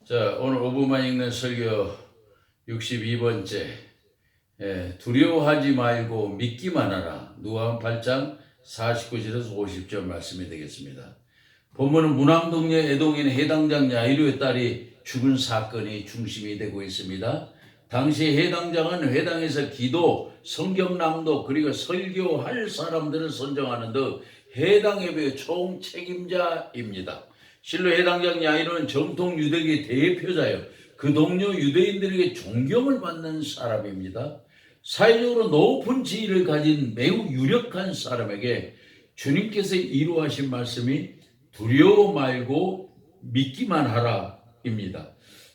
자, 오늘 5분만 읽는 설교 62번째. 두려워하지 말고 믿기만 하라. 누가복음 8장 49절에서 50절 말씀이 되겠습니다. 본문은 문암동네 애동인 해당장 야이로의 딸이 죽은 사건이 중심이 되고 있습니다. 당시 해당장은 회당에서 기도, 성경 낭독 그리고 설교할 사람들을 선정하는 등 해당 예배의 총책임자입니다. 실로 해당장 야이로는 정통 유대계 대표자요, 그 동료 유대인들에게 존경을 받는 사람입니다. 사회적으로 높은 지위를 가진 매우 유력한 사람에게 주님께서 이루어하신 말씀이 두려워 말고 믿기만 하라입니다.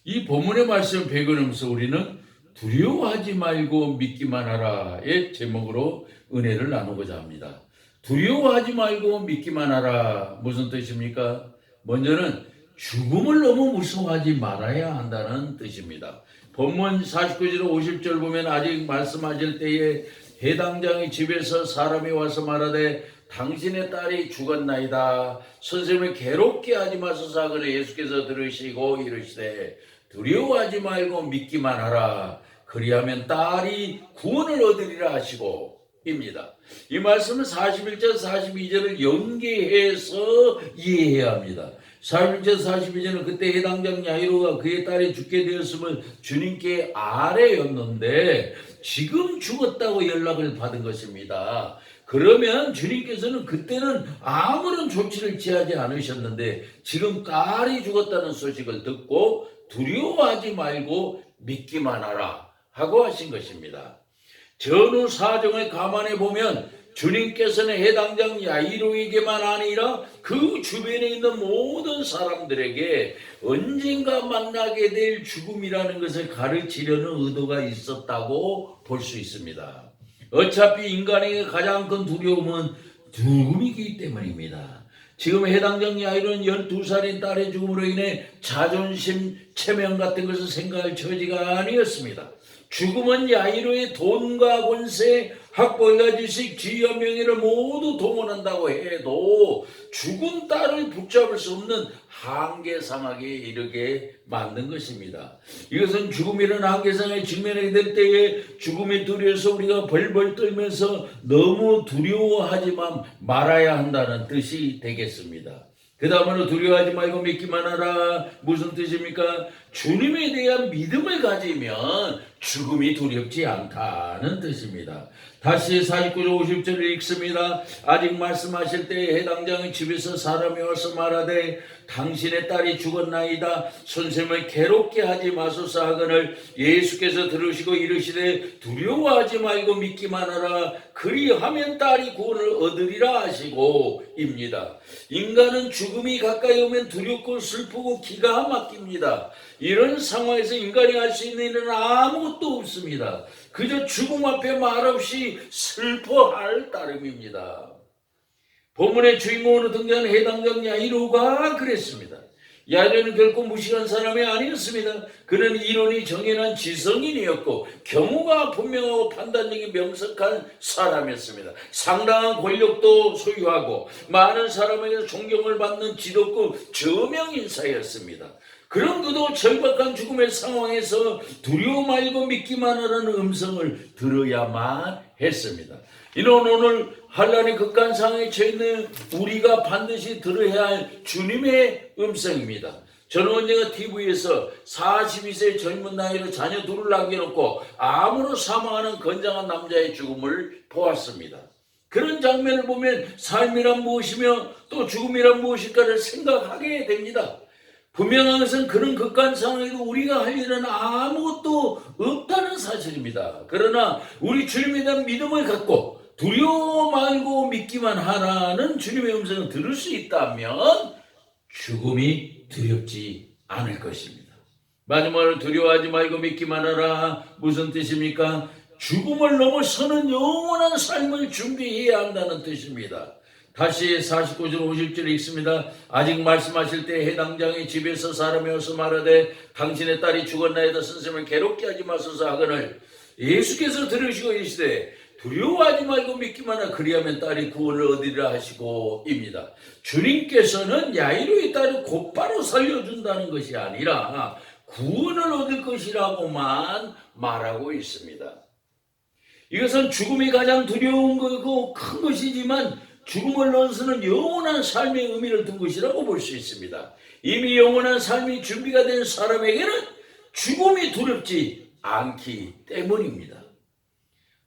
이 본문의 말씀을 배경하면서 우리는 두려워하지 말고 믿기만 하라의 제목으로 은혜를 나누고자 합니다. 두려워하지 말고 믿기만 하라, 무슨 뜻입니까? 먼저는 죽음을 너무 무서워하지 말아야 한다는 뜻입니다. 본문 49절 50절 보면 아직 말씀하실 때에 해당장의 집에서 사람이 와서 말하되 당신의 딸이 죽었나이다. 선생님을 괴롭게 하지 마소서 하거늘 예수께서 들으시고 이르시되 두려워하지 말고 믿기만 하라. 그리하면 딸이 구원을 얻으리라 하시고 입니다. 이 말씀은 41절 42절을 연계해서 이해해야 합니다. 41절 42절은 그때 해당장 야이로가 그의 딸이 죽게 되었음을 주님께 아뢰었는데 지금 죽었다고 연락을 받은 것입니다. 그러면 주님께서는 그때는 아무런 조치를 취하지 않으셨는데 지금 딸이 죽었다는 소식을 듣고 두려워하지 말고 믿기만 하라 하고 하신 것입니다. 전후 사정을 감안해 보면 주님께서는 해당장 야이로에게만 아니라 그 주변에 있는 모든 사람들에게 언젠가 만나게 될 죽음이라는 것을 가르치려는 의도가 있었다고 볼 수 있습니다. 어차피 인간에게 가장 큰 두려움은 죽음이기 때문입니다. 지금 해당장 야이로는 12살인 딸의 죽음으로 인해 자존심, 체면 같은 것을 생각할 처지가 아니었습니다. 죽음은 야이로의 돈과 권세, 학벌과 지식, 지위와 명예를 모두 동원한다고 해도 죽은 딸을 붙잡을 수 없는 한계상하게 이르게 만든 것입니다. 이것은 죽음이라는 한계상에 직면하게 될 때에 죽음이 두려워서 우리가 벌벌 떨면서 너무 두려워하지만 말아야 한다는 뜻이 되겠습니다. 그 다음으로 두려워하지 말고 믿기만 하라. 무슨 뜻입니까? 주님에 대한 믿음을 가지면 죽음이 두렵지 않다는 뜻입니다. 다시 49절 50절을 읽습니다. 아직 말씀하실 때에 해당장의 집에서 사람이 와서 말하되 당신의 딸이 죽었나이다. 선생님을 괴롭게 하지 마소서 하거늘 예수께서 들으시고 이르시되 두려워하지 말고 믿기만 하라. 그리하면 딸이 구원을 얻으리라 하시고 입니다. 인간은 죽음이 가까이 오면 두렵고 슬프고 기가 막힙니다. 이런 상황에서 인간이 할 수 있는 일은 아무것도 없습니다. 그저 죽음 앞에 말없이 슬퍼할 따름입니다. 본문의 주인공으로 등장하는 해당장 야이로가 그랬습니다. 야이로는 결코 무식한 사람이 아니었습니다. 그는 이론이 정연한 지성인이었고 경우가 분명하고 판단력이 명석한 사람이었습니다. 상당한 권력도 소유하고 많은 사람에게서 존경을 받는 지도급 저명인사였습니다. 그런 그도 절박한 죽음의 상황에서 두려워 말고 믿기만 하라는 음성을 들어야만 했습니다. 이는 오늘 환난의 극한 상황에 처해있는 우리가 반드시 들어야 할 주님의 음성입니다. 저는 언젠가 TV에서 42세 젊은 나이로 자녀 둘을 남겨놓고 암으로 사망하는 건장한 남자의 죽음을 보았습니다. 그런 장면을 보면 삶이란 무엇이며 또 죽음이란 무엇일까를 생각하게 됩니다. 분명한 것은 그런 극한 상황에도 우리가 할 일은 아무것도 없다는 사실입니다. 그러나 우리 주님에 대한 믿음을 갖고 두려워 말고 믿기만 하라는 주님의 음성을 들을 수 있다면 죽음이 두렵지 않을 것입니다. 마지막으로 두려워하지 말고 믿기만 하라. 무슨 뜻입니까? 죽음을 넘어서는 영원한 삶을 준비해야 한다는 뜻입니다. 다시 49절 50절 읽습니다. 아직 말씀하실 때 해당장의 집에서 사람이 와서 말하되 당신의 딸이 죽었나이다. 선생님을 괴롭게 하지 마소서 하거늘 예수께서 들으시고 이르시되 두려워하지 말고 믿기만 하라. 그리하면 딸이 구원을 얻으리라 하시고입니다. 주님께서는 야이로의 딸을 곧바로 살려준다는 것이 아니라 구원을 얻을 것이라고만 말하고 있습니다. 이것은 죽음이 가장 두려운 거고 큰 것이지만 죽음을 넘어서는 영원한 삶의 의미를 둔 것이라고 볼 수 있습니다. 이미 영원한 삶이 준비가 된 사람에게는 죽음이 두렵지 않기 때문입니다.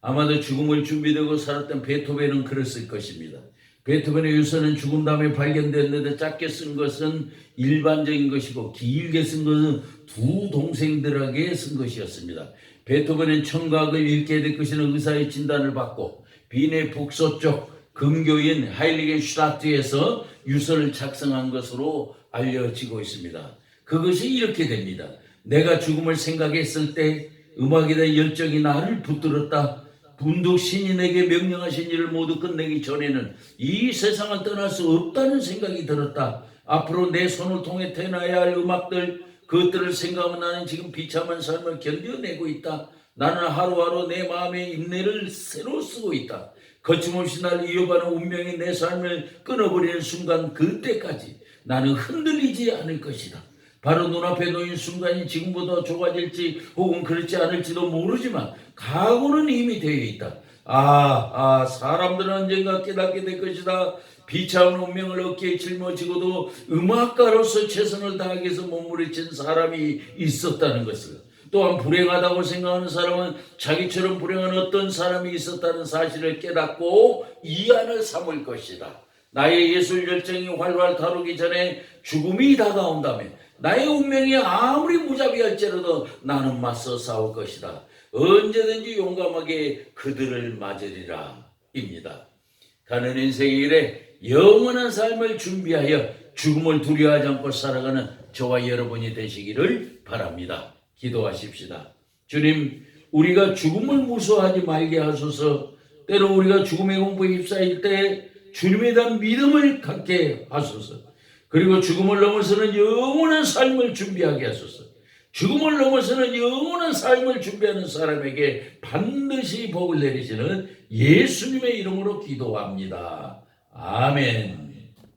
아마도 죽음을 준비되고 살았던 베토벤은 그랬을 것입니다. 베토벤의 유서는 죽은 다음에 발견됐는데 짧게 쓴 것은 일반적인 것이고 길게 쓴 것은 두 동생들에게 쓴 것이었습니다. 베토벤은 청각을 잃게 될 것이라는 의사의 진단을 받고 빈의 북서쪽 금교인 하일리겐슈타트에서 유서를 작성한 것으로 알려지고 있습니다. 그것이 이렇게 됩니다. 내가 죽음을 생각했을 때 음악에 대한 열정이 나를 붙들었다. 분독 신이 내게 명령하신 일을 모두 끝내기 전에는 이 세상을 떠날 수 없다는 생각이 들었다. 앞으로 내 손을 통해 태어나야 할 음악들, 그것들을 생각하면 나는 지금 비참한 삶을 견뎌내고 있다. 나는 하루하루 내 마음의 인내를 새로 쓰고 있다. 거침없이 나를 이어가는 운명이 내 삶을 끊어버리는 순간, 그때까지 나는 흔들리지 않을 것이다. 바로 눈앞에 놓인 순간이 지금보다 좋아질지 혹은 그렇지 않을지도 모르지만 각오는 이미 되어 있다. 사람들은 언젠가 깨닫게 될 것이다. 비참한 운명을 어깨에 짊어지고도 음악가로서 최선을 다하기 위해서 몸부림친 사람이 있었다는 것을, 또한 불행하다고 생각하는 사람은 자기처럼 불행한 어떤 사람이 있었다는 사실을 깨닫고 이안을 삼을 것이다. 나의 예술 열정이 활활 타오르기 전에 죽음이 다가온다면 나의 운명이 아무리 무자비할지라도 나는 맞서 싸울 것이다. 언제든지 용감하게 그들을 맞으리라 입니다. 가는 인생의 일에 영원한 삶을 준비하여 죽음을 두려워하지 않고 살아가는 저와 여러분이 되시기를 바랍니다. 기도하십시다. 주님, 우리가 죽음을 무서워하지 말게 하소서. 때로 우리가 죽음의 공포에 휩싸일 때 주님에 대한 믿음을 갖게 하소서. 그리고 죽음을 넘어서는 영원한 삶을 준비하게 하소서. 죽음을 넘어서는 영원한 삶을 준비하는 사람에게 반드시 복을 내리시는 예수님의 이름으로 기도합니다. 아멘.